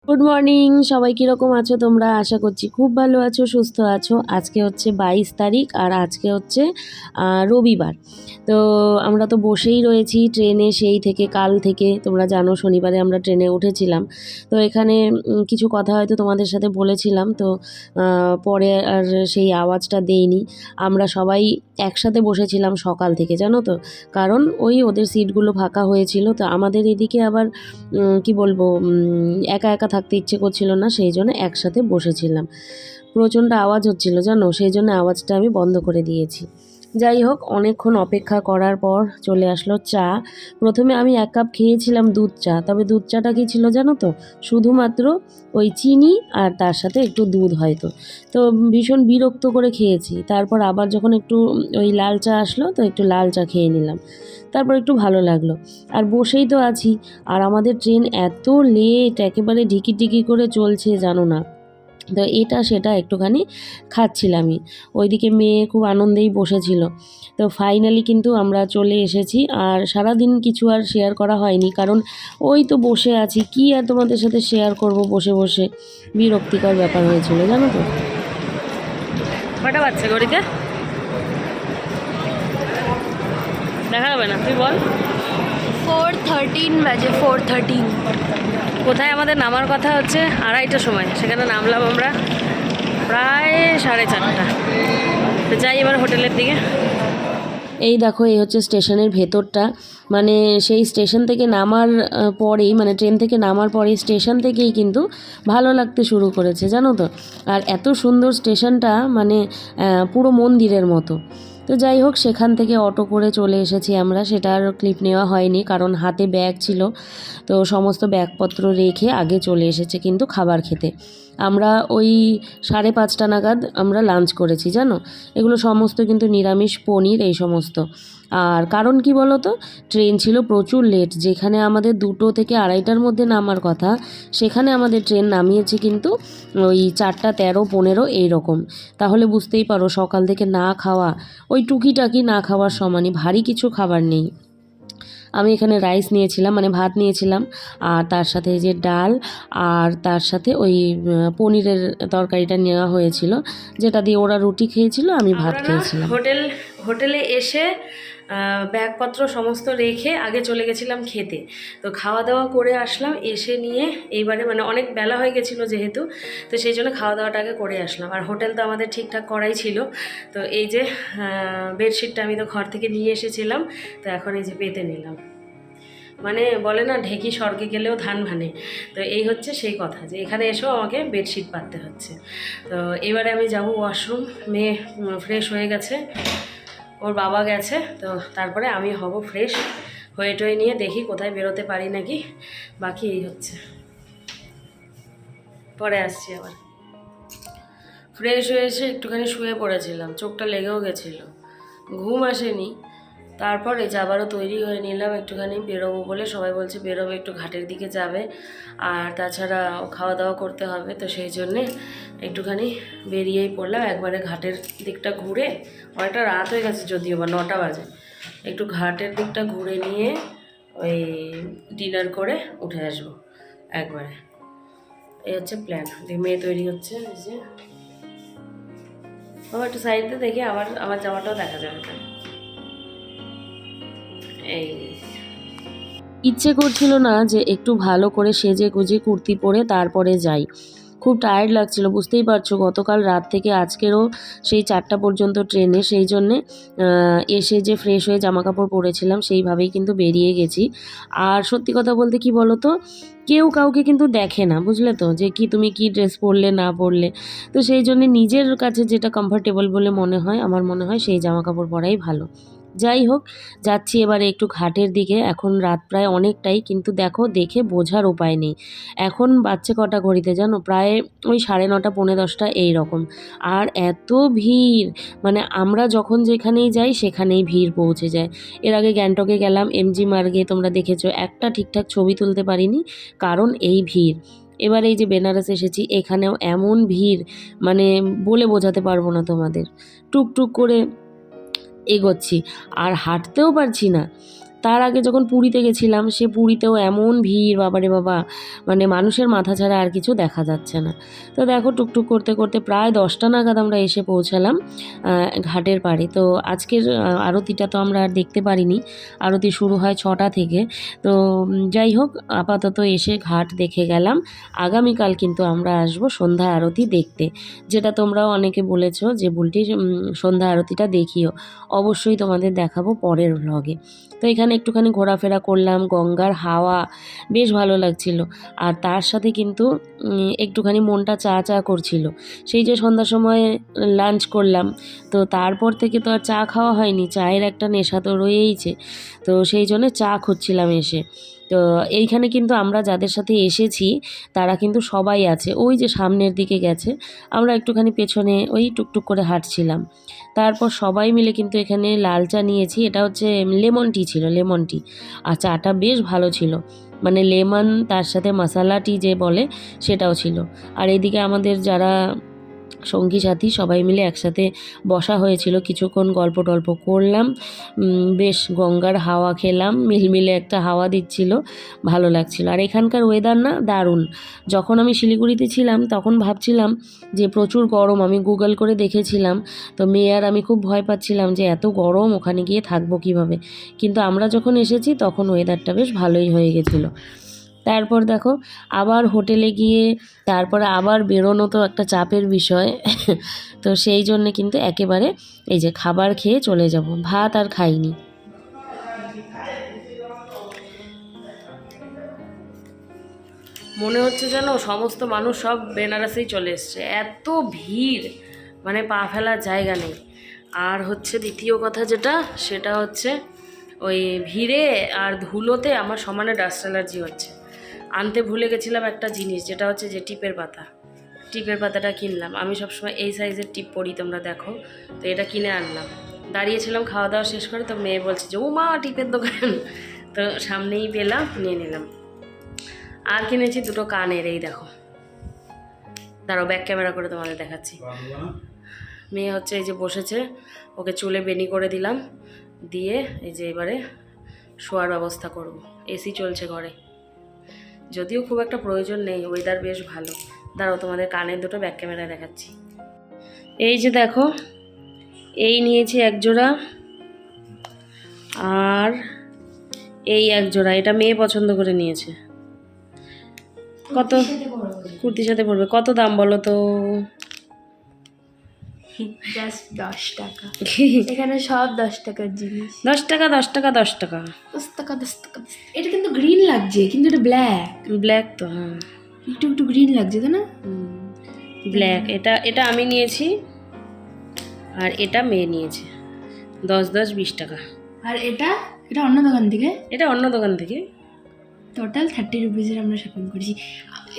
Good morning সবাই, কীরকম আছো তোমরা? আশা করছি খুব ভালো আছো, সুস্থ আছো। আজকে হচ্ছে 22 তারিখ আর আজকে হচ্ছে রবিবার। তো আমরা তো বসেই রয়েছি ট্রেনে সেই থেকে কাল থেকে। তোমরা জানো শনিবারে আমরা ট্রেনে উঠেছিলাম। তো এখানে কিছু কথা হয়তো তোমাদের সাথে বলেছিলাম, তো পরে আর সেই আওয়াজটা দেইনি। আমরা সবাই একসাথে বসেছিলাম সকাল থেকে, জানো তো, কারণ ওই ওদের সিটগুলো ফাঁকা হয়েছিল। তো আমাদের এদিকে আবার কি বলবো, একা একা থাকতে ইচ্ছে করছিল না, সেই জন্য একসাথে বসেছিলাম। প্রচণ্ড আওয়াজ হচ্ছিল জানো, সেই জন্য আওয়াজটা আমি বন্ধ করে দিয়েছি। যাই হোক, অনেকক্ষণ অপেক্ষা করার পর চলে আসলো চা। প্রথমে আমি 1 কাপ খেয়েছিলাম দুধ চা, তবে দুধ চাটা কি ছিল জানো তো, শুধুমাত্র ওই চিনি আর তার সাথে একটু দুধ হয়তো। তো ভীষণ বিরক্ত করে খেয়েছি। তারপর আবার যখন একটু ওই লাল চা আসলো, তো একটু লাল চা খেয়ে নিলাম। তারপর একটু ভালো লাগলো। আর বসেই তো আছি, আর আমাদের ট্রেন এত লেট, একেবারে ঢিকি ঢিকি করে চলছে জানো না। তো এটা সেটা একটুখানি খাচ্ছিলামই। ওইদিকে মেয়ে খুব আনন্দেই বসেছিল। তো ফাইনালি কিন্তু আমরা চলে এসেছি। আর সারাদিন কিছু আর শেয়ার করা হয়নি, কারণ ওই তো বসে আছি, কি আর তোমাদের সাথে শেয়ার করব বসে বসে। বিরক্তিকর ব্যাপার হয়েছিল জানো তো। কটা বাচ্চা গড়িতে দেখা যাবে না, তুই বল। 4:13 বাজে 4:13। কোথায় আমাদের নামার কথা হচ্ছে 2:30টার সময়, সেখানে নামলাম আমরা প্রায় 4:30। তো যাই এবার হোটেলের দিকে। এই দেখো, এই হচ্ছে স্টেশনের ভেতরটা। মানে সেই স্টেশন থেকে নামার পরেই, মানে ট্রেন থেকে নামার পরেই স্টেশন থেকেই কিন্তু ভালো লাগতে শুরু করেছে জানো তো। আর এত সুন্দর স্টেশনটা, মানে পুরো মন্দিরের মতো। তো যাই হোক, সেখান থেকে অটো করে চলে এসেছি আমরা। সেটার ক্লিপ নেওয়া হয়নি, কারণ হাতে ব্যাগ ছিল। তো সমস্ত ব্যাগপত্র রেখে আগে চলে এসেছে কিন্তু খাবার খেতে। আমরা ওই 5:30 নাগাদ আমরা লাঞ্চ করেছি জানো। এগুলো সমস্ত কিন্তু নিরামিষ, পনির এই সমস্ত। আর কারণ কি বলো তো, ট্রেন ছিল প্রচুর লেট। যেখানে আমাদের 2টো থেকে 2:30টার মধ্যে নামার কথা, সেখানে আমাদের ট্রেন নামিয়েছে কিন্তু ওই 4:13-15 এইরকম। তাহলে বুঝতেই পারো, সকাল থেকে না খাওয়া, ওই টুকিটাকি না খাওয়ার সমানই, ভারী কিছু খাবার নেই। আমি এখানে রাইস নিয়েছিলাম, মানে ভাত নিয়েছিলাম, আর তার সাথে যে ডাল, আর তার সাথে ওই পনিরের তরকারিটা নেওয়া হয়েছিল, যেটা দিয়ে ওরা রুটি খেয়েছিল, আমি ভাত খেয়েছিলাম। হোটেলে এসে ব্যাগপত্র সমস্ত রেখে আগে চলে গেছিলাম খেতে। তো খাওয়া দাওয়া করে আসলাম, এসে নিয়ে এইবারে মানে অনেক বেলা হয়ে গেছিলো যেহেতু, তো সেই জন্য খাওয়া দাওয়াটা আগে করে আসলাম। আর হোটেল তো আমাদের ঠিকঠাক করাই ছিল। তো এই যে বেডশিটটা আমি তো ঘর থেকে নিয়ে এসেছিলাম, তো এখন এই যে পেতে নিলাম। মানে বলে না, ঢেকি স্বর্গে গেলেও ধান ভানে। তো এই হচ্ছে সেই কথা, যে এখানে এসেও আমাকে বেডশিট পাততে হচ্ছে। তো এবারে আমি যাব ওয়াশরুম। মেয়ে ফ্রেশ হয়ে গেছে, ওর বাবা গেছে, তো তারপরে আমি হব ফ্রেশ হয়ে টয়ে নিয়ে দেখি কোথায় বেরোতে পারি নাকি। বাকি এই হচ্ছে, পরে আসছি আবার। ফ্রেশ হয়ে এসে একটুখানি শুয়ে পড়েছিলাম, চোখটা লেগেও গেছিলো, ঘুম আসেনি। তারপর এই যে আবারও তৈরি হয়ে নিলাম, একটুখানি বেরোবো বলে। সবাই বলছে বেরোবো, একটু ঘাটের দিকে যাবে, আর তাছাড়া খাওয়া দাওয়া করতে হবে। তো সেই জন্যে একটুখানি বেরিয়েই পড়লাম, একবারে ঘাটের দিকটা ঘুরে। অনেকটা রাত হয়ে গেছে যদিও, বা 9টা বাজে। একটু ঘাটের দিকটা ঘুরে নিয়ে ওই ডিনার করে উঠে আসবো একবারে। এই হচ্ছে প্ল্যান। মেয়ে তৈরি হচ্ছে, এই যে বাবা একটু সাইডে দেখি, আবার আমার জামাটাও দেখা যাবে। এই ইচ্ছে করছিল না যে একটু ভালো করে সেজে গুজে কুর্তি পরে তারপরে যাই। খুব টায়ার্ড লাগছিল, বুঝতেই পারছো, গতকাল রাত থেকে আজকেরও সেই 4টা পর্যন্ত ট্রেনে। সেই জন্যে এসে যে ফ্রেশ হয়ে জামা কাপড় পরেছিলাম সেইভাবেই কিন্তু বেরিয়ে গেছি। আর সত্যি কথা বলতে কি বলো তো, কেউ কাউকে কিন্তু দেখে না, বুঝলে তো, যে কি তুমি কি ড্রেস পরলে না পরলে। তো সেই জন্যে নিজের কাছে যেটা কমফর্টেবল বলে মনে হয়, আমার মনে হয় সেই জামা কাপড় পরাই ভালো। যাই হোক, যাচ্ছি এবারে একটু ঘাটের দিকে। এখন রাত প্রায় অনেকটাই, কিন্তু দেখো দেখে বোঝার উপায় নেই। এখন বাচ্চা কটা ঘড়িতে জানো, প্রায় ওই 9:30 10:30 এই রকম। আর এত ভিড়, মানে আমরা যখন যেখানেই যাই সেখানেই ভিড় পৌঁছে যায়। এর আগে গ্যাংটকে গেলাম, এমজি মার্গে, তোমরা দেখেছো, একটা ঠিকঠাক ছবি তুলতে পারিনি, কারণ এই ভিড়। এবার এই যে বেনারস এসেছি, এখানেও এমন ভিড়, মানে বলে বোঝাতে পারবো না তোমাদের। টুকটুক করে এগোচ্ছি, আর হাঁটতেও পারছি না। তার আগে যখন পুরীতে গেছিলাম, সে পুরীতেও এমন ভিড়, বাবারে বাবা, মানে মানুষের মাথা ছাড়া আর কিছু দেখা যাচ্ছে না। তো দেখো টুকটুক করতে করতে প্রায় 10টা নাগাদ আমরা এসে পৌঁছালাম ঘাটের পাড়ে। তো আজকের আরতিটা তো আমরা আর দেখতে পারিনি, আরতি শুরু হয় 6টা থেকে। তো যাই হোক, আপাতত এসে ঘাট দেখে গেলাম। আগামীকাল কিন্তু আমরা আসবো সন্ধ্যা আরতি দেখতে, যেটা তোমরাও অনেকে বলেছো যে বুলটির সন্ধ্যা আরতিটা দেখিও। অবশ্যই তোমাদের দেখাবো পরের ভ্লগে। তো এখানে একটুখানি ঘোরাফেরা করলাম, গঙ্গার হাওয়া বেশ ভালো লাগছিল। আর তার সাথে কিন্তু একটুখানি মনটা চা চা করছিল। সেই যে সন্ধ্যার সময় লাঞ্চ করলাম, তো তারপর থেকে তো আর চা খাওয়া হয়নি, চায়ের একটা নেশা তো রয়েইছে। তো সেই জন্য চা খুঁজছিলাম এসে। তো এইখানে কিন্তু আমরা যাদের সাথে এসেছি তারা কিন্তু সবাই আছে, ওই যে সামনের দিকে গেছে, আমরা একটুখানি পেছনে ওই টুকটুক করে হাঁটছিলাম। তারপর সবাই মিলে কিন্তু এখানে লাল চা নিয়েছি, এটা হচ্ছে লেমন টি ছিল, লেমন টি। আর চাটা বেশ ভালো ছিল, মানে লেমন তার সাথে মশালা টি যে বলে সেটাও ছিল। আর এদিকে আমাদের যারা সঙ্গী সাথী সবাই মিলে একসাথে বসা হয়েছিল, কিছুক্ষণ গল্প টল্প করলাম, বেশ গঙ্গার হাওয়া খেলাম, মিলমিলে একটা হাওয়া দিচ্ছিল, ভালো লাগছিল। আর এখানকার ওয়েদার না দারুণ। যখন আমি শিলিগুড়িতে ছিলাম তখন ভাবছিলাম যে প্রচুর গরম, আমি গুগল করে দেখেছিলাম, তো মেয়ে আর আমি খুব ভয় পাচ্ছিলাম যে এত গরম ওখানে গিয়ে থাকবো কিভাবে। কিন্তু আমরা যখন এসেছি তখন ওয়েদারটা বেশ ভালোই হয়ে গেছিলো। তারপর দেখো আবার হোটেলে গিয়ে তারপরে আবার বেরোনো তো একটা চাপের বিষয়। তো সেই জন্যে কিন্তু একেবারে এই যে খাবার খেয়ে চলে যাব, ভাত আর খাইনি। মনে হচ্ছে যেন সমস্ত মানুষ সব বেনারসেই চলে এসছে, এত ভিড়, মানে পা ফেলার জায়গা নেই। আর হচ্ছে দ্বিতীয় কথা যেটা, সেটা হচ্ছে ওই ভিড়ে আর ধুলোতে আমার সমানে ডাস্ট অ্যালার্জি হচ্ছে। আনতে ভুলে গেছিলাম একটা জিনিস, যেটা হচ্ছে যে টিপের পাতা। টিপের পাতাটা কিনলাম, আমি সবসময় এই সাইজের টিপ পরি, তোমরা দেখো। তো এটা কিনে আনলাম, দাঁড়িয়েছিলাম খাওয়া দাওয়া শেষ করে, তো মেয়ে বলছে যে ও মা টিপের দোকান, তো সামনেই পেলাম, নিয়ে নিলাম। আর কিনেছি দুটো কানের, এই দেখো, দাঁড়াও ব্যাক ক্যামেরা করে তোমাদের দেখাচ্ছি। মেয়ে হচ্ছে এই যে বসেছে, ওকে চুলে বেনি করে দিলাম, দিয়ে এই যে এবারে শোয়ার ব্যবস্থা করব। এসি চলছে ঘরে, যদিও খুব একটা প্রয়োজন নেই, ওয়েদার বেশ ভালো। দাঁড়াও তোমাদের কানের দুটো ব্যাক ক্যামেরায় দেখাচ্ছি। এই যে দেখো, এই নিয়েছি এক জোড়া, আর এই এক জোড়া, এটা মেয়ে পছন্দ করে নিয়েছে। কত? কুর্তির সাথে পড়বে। কত দাম বলো তো? জাস্ট 10 টাকা। এখানে সব 10 টাকার জিনিস। 10 টাকা 10 টাকা 10 টাকা 10 টাকা 10 টাকা। এটা কিন্তু গ্রিন লাগছে, কিন্তু এটা ব্ল্যাক। ব্ল্যাক তো, হ্যাঁ একটু একটু গ্রিন লাগছে, তাই না? ব্ল্যাক। এটা আমি নিয়েছি, আর এটা মেয়ে নিয়েছে। 10 10 20 টাকা। আর এটা অন্য দোকান থেকে, এটা অন্য দোকান থেকে। টোটাল 30 রুপিসের আমরা শপিং করেছি।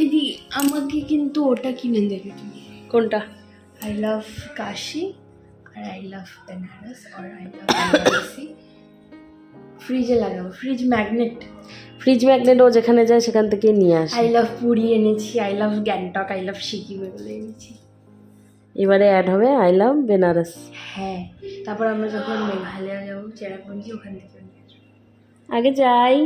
এদি আমাকে কিন্তু ওটা কিনে দেবে তুমি। কোনটা? আই লাভ কাশি আর আই লাভ বেনারস আর আই লাভ বেনারসি। ফ্রিজে লাগাবো, ফ্রিজ ম্যাগনেট। ও যেখানে যায় সেখান থেকে নিয়ে আসে। আই লাভ পুরী এনেছি, I love Gangtok, I love Sikkim, এগুলো এনেছি। এবারে অ্যাড হবে আই লাভ বেনারস। হ্যাঁ, তারপর আমরা যখন মেঘালয় যাবো, চেরাপুঞ্জি, ওখান থেকে নিয়ে আসবো। আগে যাই,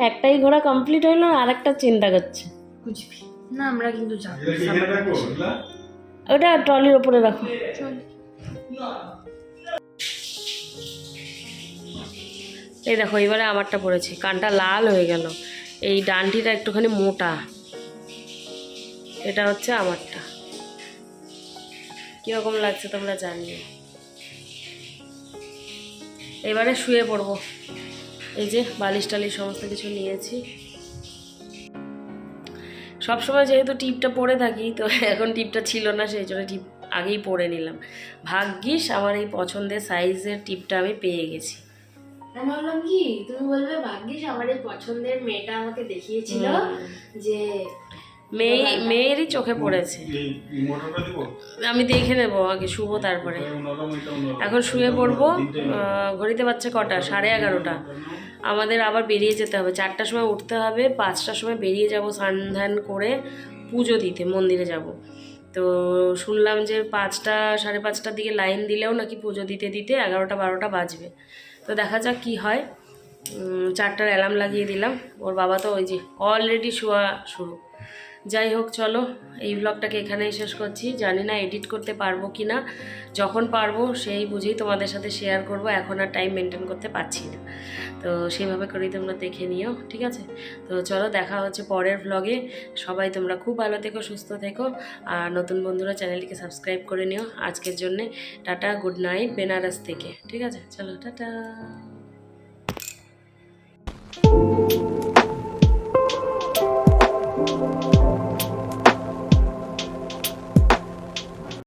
একটাই ঘোরা কমপ্লিট হইলো, আর একটা চিন্তা করছে। কুচবি না, আমরা কিন্তু যাবো। ওটা ট্রলির ওপরে রাখো। এই দেখো এবারে আমারটা পড়েছে, কানটা লাল হয়ে গেল, এই ডান্ডিটা একটুখানি মোটা। এটা হচ্ছে আমারটা, কীরকম লাগছে তোমরা জানিও। এবারে শুয়ে পড়বো। এই যে বালিশ টালিশ সমস্ত কিছু নিয়েছি। সবসময় যেহেতু টিপটা পরে থাকি, তো এখন টিপটা ছিল না, সেই জন্য টিপ আগেই পরে নিলাম। ভাগ্যিস আমার এই পছন্দের সাইজের টিপটা আমি পেয়ে গেছি। আমি ভাবলাম কি তুমি বলবে ভাগ্যিস আমার এই পছন্দের মেয়েটা আমাকে দেখিয়েছিল, যে মেয়েরই চোখে পড়েছে। আমি দেখে নেবো আগে, শুবো তারপরে। এখন শুয়ে পড়বো। ঘড়িতে বাচ্চা কটা? 11:30। আমাদের আবার বেরিয়ে যেতে হবে, 4টার সময় উঠতে হবে, 5টার সময় বেরিয়ে যাব স্নান ধান করে পুজো দিতে, মন্দিরে যাব। তো শুনলাম যে 5টা 5:30টার দিকে লাইন দিলেও নাকি পুজো দিতে দিতে 11টা 12টা বাজবে। তো দেখা যাক কি হয়। 4টার অ্যালার্ম লাগিয়ে দিলাম। ওর বাবা তো ওই যে অলরেডি শোয়া শুরু। যাই হোক, চলো এই ব্লগটাকে এখানেই শেষ করছি। জানি না এডিট করতে পারবো কি না, যখন পারবো সেই বুঝেই তোমাদের সাথে শেয়ার করব। এখন আর টাইম মেনটেন করতে পারছি না, তো সেভাবে করেই তোমরা দেখে নিও, ঠিক আছে? তো চলো, দেখা হচ্ছে পরের ব্লগে। সবাই তোমরা খুব ভালো থেকো, সুস্থ থেকো, আর নতুন বন্ধুরা চ্যানেলটিকে সাবস্ক্রাইব করে নিও। আজকের জন্যে টাটা, গুড নাইট বেনারস থেকে, ঠিক আছে? চলো টাটা।